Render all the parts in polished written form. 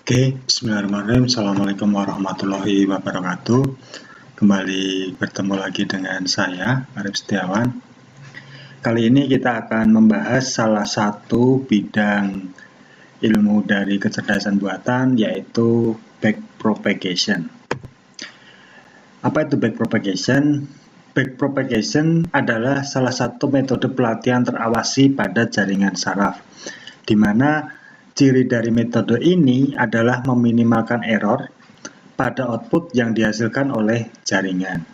Oke, bismillahirrahmanirrahim. Assalamualaikum warahmatullahi wabarakatuh. Kembali bertemu lagi dengan saya, Arif Setiawan. Kali ini kita akan membahas salah satu bidang ilmu dari kecerdasan buatan, yaitu backpropagation. Apa itu backpropagation? Backpropagation adalah salah satu metode pelatihan terawasi pada jaringan saraf, di mana ciri dari metode ini adalah meminimalkan error pada output yang dihasilkan oleh jaringan.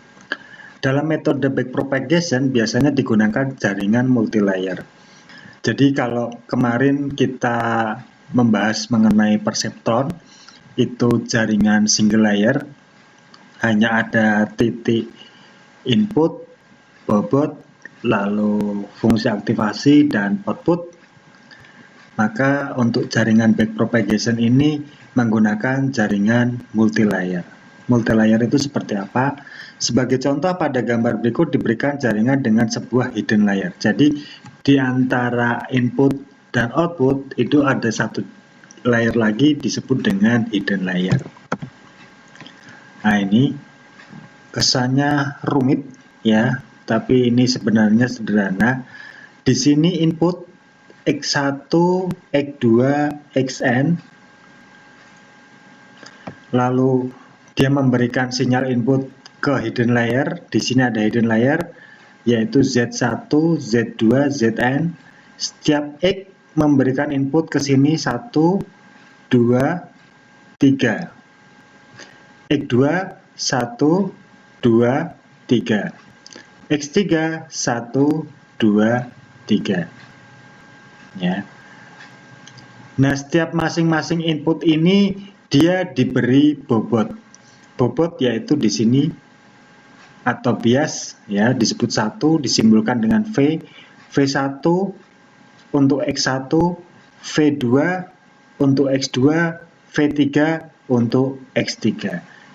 Dalam metode backpropagation biasanya digunakan jaringan multilayer. Jadi kalau kemarin kita membahas mengenai perseptron, itu jaringan single layer, hanya ada titik input, bobot, lalu fungsi aktivasi dan output. Maka untuk jaringan backpropagation ini menggunakan jaringan multilayer. Multilayer itu seperti apa? Sebagai contoh pada gambar berikut diberikan jaringan dengan sebuah hidden layer. Jadi di antara input dan output itu ada satu layer lagi disebut dengan hidden layer. Nah, ini kesannya rumit ya, tapi ini sebenarnya sederhana. Di sini input X1, X2, Xn, lalu dia memberikan sinyal input ke hidden layer. Di sini ada hidden layer, yaitu Z1, Z2, Zn. Setiap X memberikan input ke sini 1, 2, 3. X2, 1, 2, 3. X3, 1, 2, 3. Ya. Nah, setiap masing-masing input ini dia diberi bobot. Bobot yaitu di sini atau bias ya, disebut 1, disimbolkan dengan V. V1 untuk X1, V2 untuk X2, V3 untuk X3.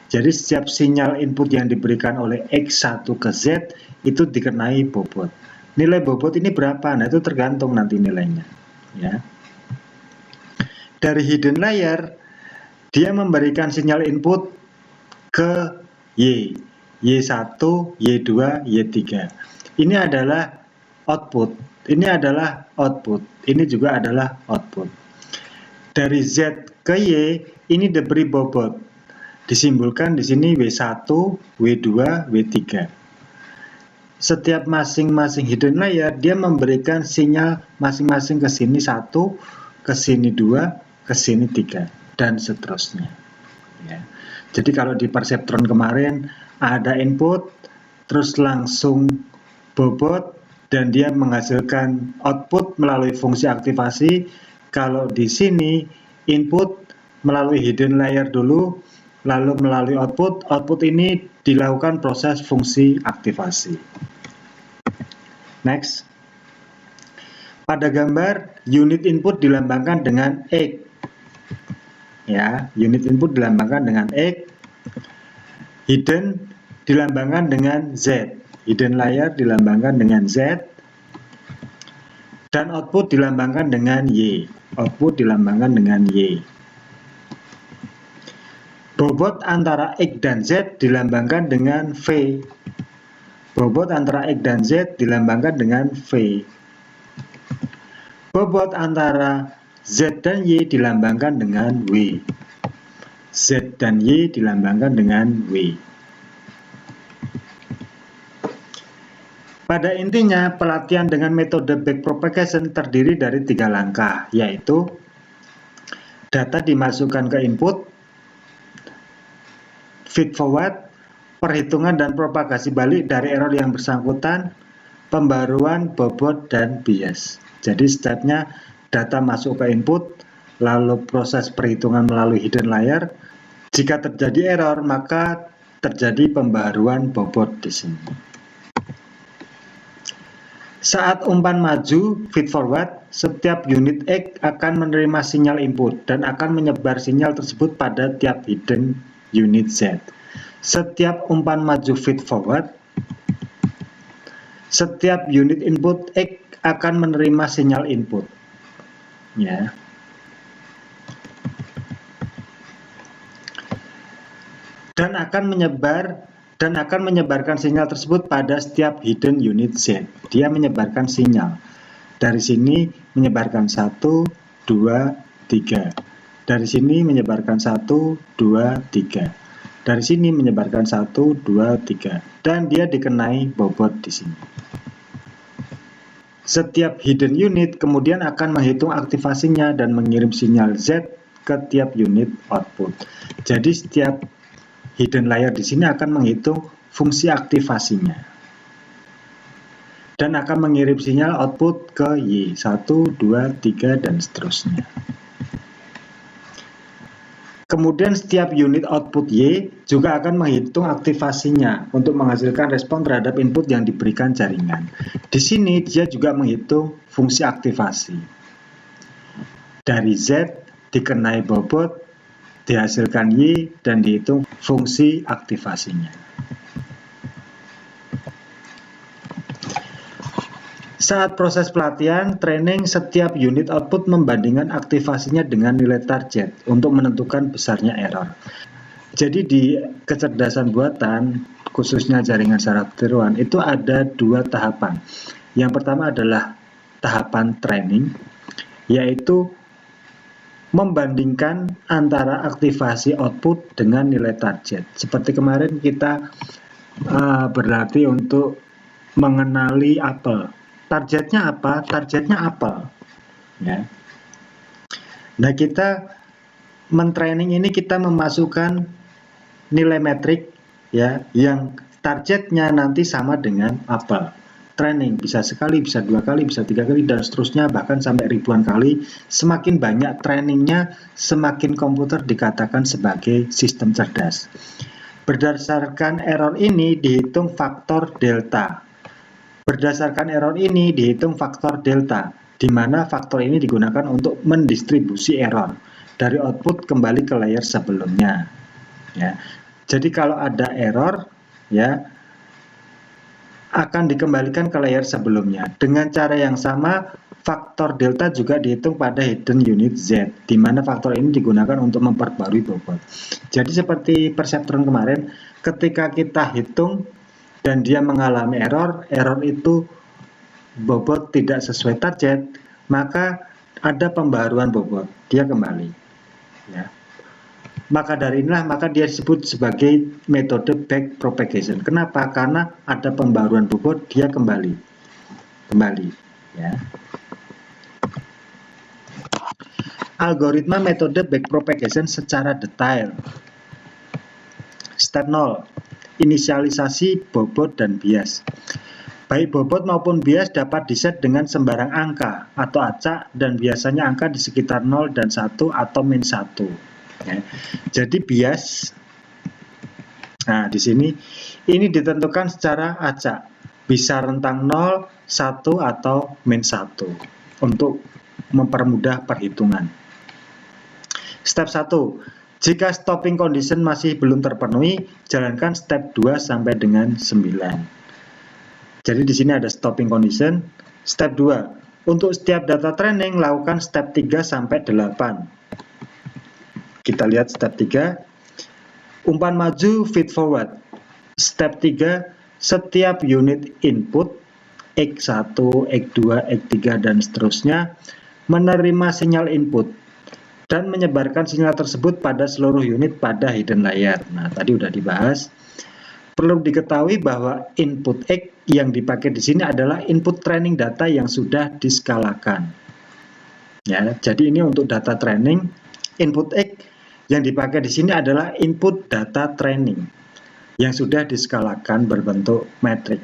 Jadi setiap sinyal input yang diberikan oleh X1 ke Z itu dikenai bobot. Nilai bobot ini berapa? Nah, itu tergantung nanti nilainya. Ya. Dari hidden layer, dia memberikan sinyal input ke Y, Y1, Y2, Y3. Ini adalah output. Ini adalah output. Ini juga adalah output. Dari Z ke Y, ini diberi bobot. Disimbolkan di sini W1, W2, W3. Setiap masing-masing hidden layer dia memberikan sinyal masing-masing ke sini 1, ke sini 2, ke sini 3 dan seterusnya. Ya. Jadi kalau di perseptron kemarin ada input terus langsung bobot dan dia menghasilkan output melalui fungsi aktivasi. Kalau di sini input melalui hidden layer dulu, lalu melalui output ini dilakukan proses fungsi aktivasi. Next. Pada gambar, unit input dilambangkan dengan X. Ya, unit input dilambangkan dengan X. Hidden dilambangkan dengan Z. Hidden layer dilambangkan dengan Z. Dan output dilambangkan dengan Y. Output dilambangkan dengan Y. Bobot antara X dan Z dilambangkan dengan V. Bobot antara X dan Z dilambangkan dengan V. Bobot antara Z dan Y dilambangkan dengan W. Z dan Y dilambangkan dengan W. Pada intinya, pelatihan dengan metode backpropagation terdiri dari 3 langkah, yaitu data dimasukkan ke input, feed forward, perhitungan dan propagasi balik dari error yang bersangkutan, pembaruan, bobot, dan bias. Jadi stepnya data masuk ke input, lalu proses perhitungan melalui hidden layer. Jika terjadi error, maka terjadi pembaruan bobot di sini. Saat umpan maju, feed forward, setiap unit X akan menerima sinyal input dan akan menyebar sinyal tersebut pada tiap hidden unit Z. Setiap umpan maju feed forward, setiap unit input X akan menerima sinyal input. Ya. dan akan menyebarkan sinyal tersebut pada setiap hidden unit Z. Dia menyebarkan sinyal. Dari sini menyebarkan 1, 2, 3. Dari sini menyebarkan 1, 2, 3. Dari sini menyebarkan 1, 2, 3. Dan dia dikenai bobot di sini. Setiap hidden unit kemudian akan menghitung aktivasinya dan mengirim sinyal Z ke tiap unit output. Jadi setiap hidden layer di sini akan menghitung fungsi aktivasinya dan akan mengirim sinyal output ke Y 1, 2, 3 dan seterusnya. Kemudian setiap unit output Y juga akan menghitung aktivasinya untuk menghasilkan respon terhadap input yang diberikan jaringan. Di sini dia juga menghitung fungsi aktivasi. Dari Z dikenai bobot, dihasilkan Y, dan dihitung fungsi aktivasinya. Saat proses pelatihan, training, setiap unit output membandingkan aktivasinya dengan nilai target untuk menentukan besarnya error. Jadi di kecerdasan buatan, khususnya jaringan saraf tiruan, itu ada 2 tahapan. Yang pertama adalah tahapan training, yaitu membandingkan antara aktivasi output dengan nilai target. Seperti kemarin kita berlatih untuk mengenali apel. Targetnya apa? Targetnya apel. Ya. Nah, kita mentraining ini kita memasukkan nilai metrik ya yang targetnya nanti sama dengan apel. Training bisa sekali, bisa 2 kali, bisa 3 kali dan seterusnya, bahkan sampai ribuan kali. Semakin banyak trainingnya, semakin komputer dikatakan sebagai sistem cerdas. Berdasarkan error ini dihitung faktor delta. Berdasarkan error ini dihitung faktor delta, di mana faktor ini digunakan untuk mendistribusi error dari output kembali ke layer sebelumnya. Ya. Jadi kalau ada error, ya akan dikembalikan ke layer sebelumnya. Dengan cara yang sama, faktor delta juga dihitung pada hidden unit Z, di mana faktor ini digunakan untuk memperbarui bobot. Jadi seperti perseptron kemarin, ketika kita hitung dan dia mengalami error itu bobot tidak sesuai target, maka ada pembaruan bobot, dia kembali. Ya. Maka dari inilah maka dia disebut sebagai metode back propagation. Kenapa? Karena ada pembaruan bobot, dia kembali. Ya. Algoritma metode back propagation secara detail. Step 0. Inisialisasi bobot dan bias. Baik bobot maupun bias dapat diset dengan sembarang angka atau acak dan biasanya angka di sekitar 0 dan 1 atau min 1. Ya. Jadi bias, nah di sini ini ditentukan secara acak, bisa rentang 0, 1 atau min 1 untuk mempermudah perhitungan. Step 1. Jika stopping condition masih belum terpenuhi, jalankan step 2 sampai dengan 9. Jadi di sini ada stopping condition. Step 2. Untuk setiap data training, lakukan step 3 sampai 8. Kita lihat step 3. Umpan maju, feed forward. Step 3. Setiap unit input, X1, X2, X3, dan seterusnya, menerima sinyal input dan menyebarkan sinyal tersebut pada seluruh unit pada hidden layer. Nah, tadi udah dibahas. Perlu diketahui bahwa input X yang dipakai di sini adalah input training data yang sudah diskalakan. Ya, jadi ini untuk data training. Input X yang dipakai di sini adalah input data training yang sudah diskalakan berbentuk metrik.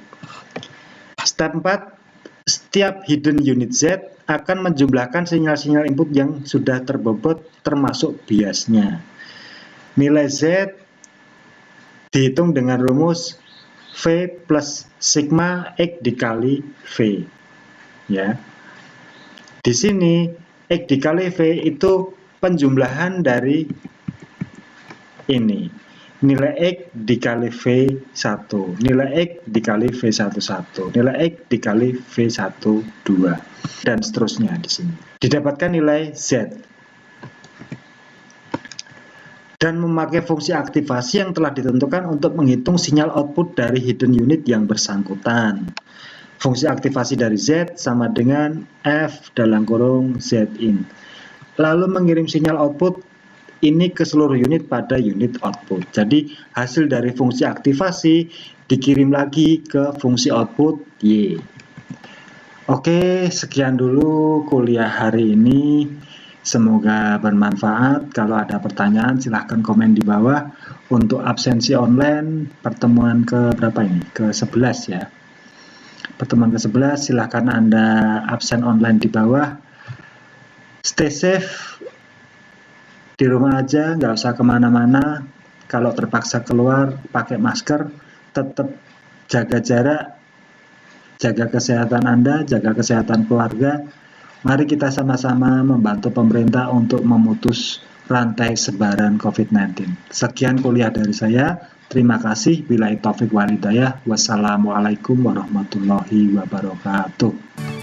Step 4. Setiap hidden unit Z akan menjumlahkan sinyal-sinyal input yang sudah terbobot termasuk biasnya. Nilai Z dihitung dengan rumus V plus sigma X dikali V. Ya. Di sini X dikali V itu penjumlahan dari ini. Nilai X dikali V1, nilai X dikali V11, nilai X dikali V12, dan seterusnya di sini. Didapatkan nilai Z. dan memakai fungsi aktivasi yang telah ditentukan untuk menghitung sinyal output dari hidden unit yang bersangkutan. Fungsi aktivasi dari Z sama dengan F dalam kurung Zin. Lalu mengirim sinyal output ini ke seluruh unit pada unit output. Jadi hasil dari fungsi aktivasi dikirim lagi ke fungsi output Y. Oke, sekian dulu kuliah hari ini. Semoga bermanfaat. Kalau ada pertanyaan silahkan komen di bawah. Untuk absensi online pertemuan ke berapa ini? Ke-11 ya. Pertemuan ke-11 silahkan Anda absen online di bawah. Stay safe. Di rumah aja, nggak usah kemana-mana. Kalau terpaksa keluar, pakai masker. Tetap jaga jarak. Jaga kesehatan Anda, jaga kesehatan keluarga. Mari kita sama-sama membantu pemerintah untuk memutus rantai sebaran COVID-19. Sekian kuliah dari saya. Terima kasih. Billahi taufik wal hidayah. Wassalamualaikum warahmatullahi wabarakatuh.